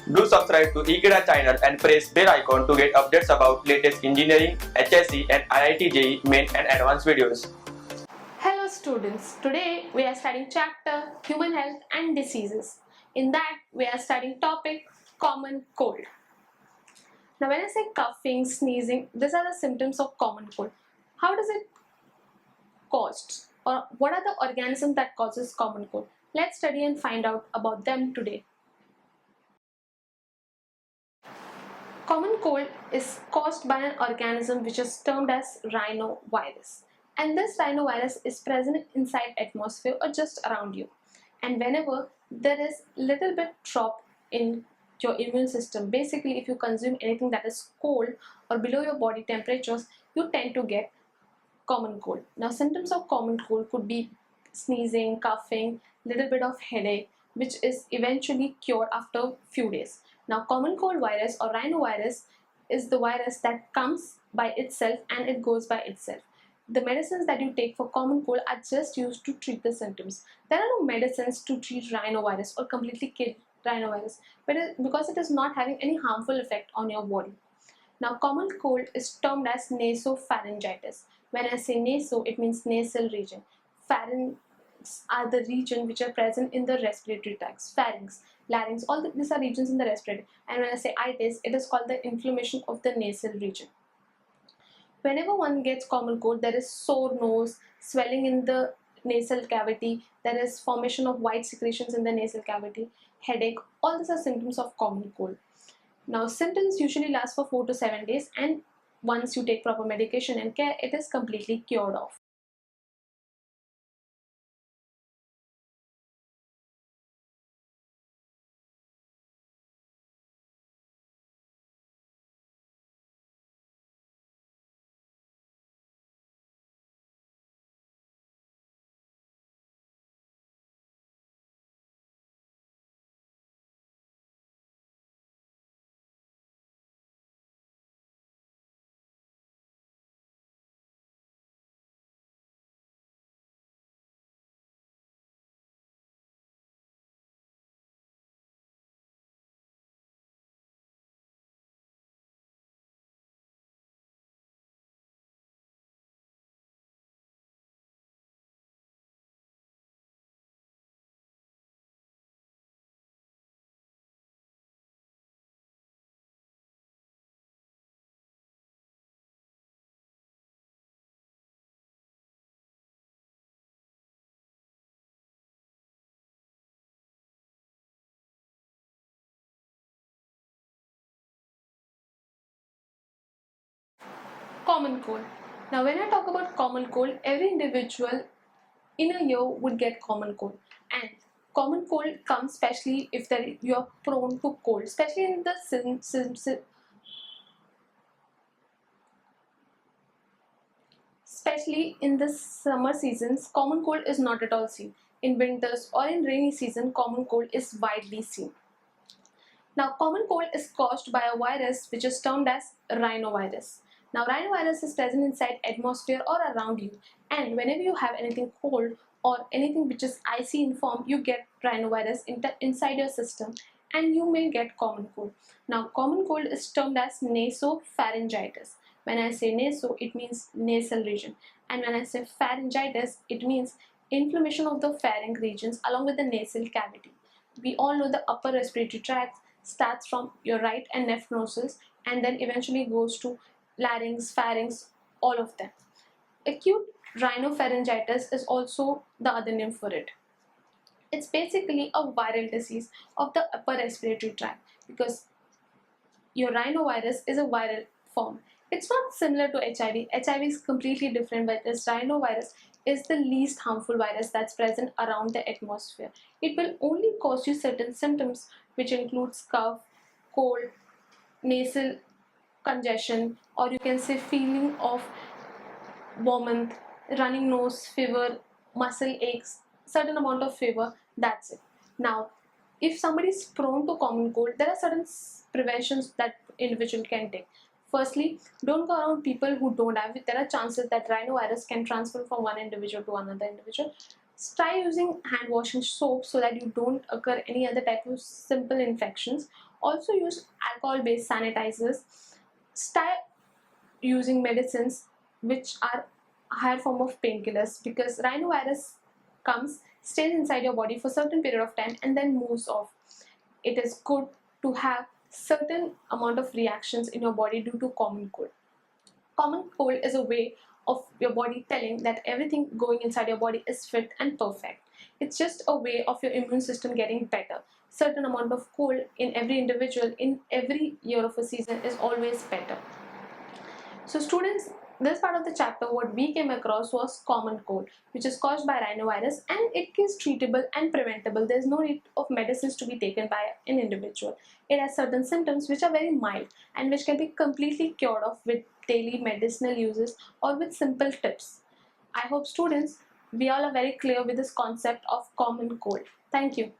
Do subscribe to Ekeeda channel and press bell icon to get updates about latest engineering, HSC and IIT JEE main and advanced videos. Hello students, today we are studying chapter Human Health and Diseases. In that we are studying topic Common Cold. Now when I say coughing, sneezing, these are the symptoms of common cold. How does it caused? Or what are the organisms that causes common cold? Let's study and find out about them today. Common cold is caused by an organism which is termed as rhinovirus. And this rhinovirus is present inside atmosphere or just around you. And whenever there is little bit drop in your immune system, basically if you consume anything that is cold or below your body temperatures, you tend to get common cold. Now symptoms of common cold could be sneezing, coughing, little bit of headache, which is eventually cured after few days. Now common cold virus or rhinovirus is the virus that comes by itself and it goes by itself. The medicines that you take for common cold are just used to treat the symptoms. There are no medicines to treat rhinovirus or completely kill rhinovirus, but because it is not having any harmful effect on your body. Now common cold is termed as nasopharyngitis. When I say naso, it means nasal region. Pharynx are the region which are present in the respiratory tracts. Pharynx, larynx, these are regions in the respiratory. And when I say itis, it is called the inflammation of the nasal region. Whenever one gets common cold, there is sore nose, swelling in the nasal cavity, there is formation of white secretions in the nasal cavity, headache. All these are symptoms of common cold. Now symptoms usually last for 4 to 7 days, and once you take proper medication and care, it is completely cured off. Common cold. Now when I talk about common cold, every individual in a year would get common cold, and common cold comes especially if you are prone to cold, especially in the especially in the summer seasons. Common cold is not at all seen. In winters or in rainy season, common cold is widely seen. Now common cold is caused by a virus which is termed as rhinovirus. Now rhinovirus is present inside atmosphere or around you, and whenever you have anything cold or anything which is icy in form, you get rhinovirus inside your system and you may get common cold. Now common cold is termed as nasopharyngitis. When I say naso, it means nasal region, and when I say pharyngitis, it means inflammation of the pharynx regions along with the nasal cavity. We all know the upper respiratory tract starts from your right and left nostrils and then eventually goes to larynx, pharynx, all of them. Acute rhinopharyngitis is also the other name for it. It's basically a viral disease of the upper respiratory tract because your rhinovirus is a viral form. It's not similar to HIV. HIV is completely different, but this rhinovirus is the least harmful virus that's present around the atmosphere. It will only cause you certain symptoms which includes cough, cold, nasal congestion, or you can say feeling of warmth, running nose, fever, muscle aches, certain amount of fever, that's it. Now, if somebody is prone to common cold, there are certain preventions that individual can take. Firstly, don't go around people who don't have it. There are chances that rhinovirus can transfer from one individual to another individual. Try using hand washing soap so that you don't occur any other type of simple infections. Also use alcohol-based sanitizers. Start using medicines which are higher form of painkillers, because rhinovirus comes, stays inside your body for a certain period of time and then moves off. It is good to have certain amount of reactions in your body due to common cold. Common cold is a way of your body telling that everything going inside your body is fit and perfect. It's just a way of your immune system getting better. Certain amount of cold in every individual in every year of a season is always better. So students, this part of the chapter what we came across was common cold, which is caused by rhinovirus, and it is treatable and preventable. There is no need of medicines to be taken by an individual. It has certain symptoms which are very mild and which can be completely cured of with daily medicinal uses or with simple tips. I hope students, we all are very clear with this concept of common cold. Thank you.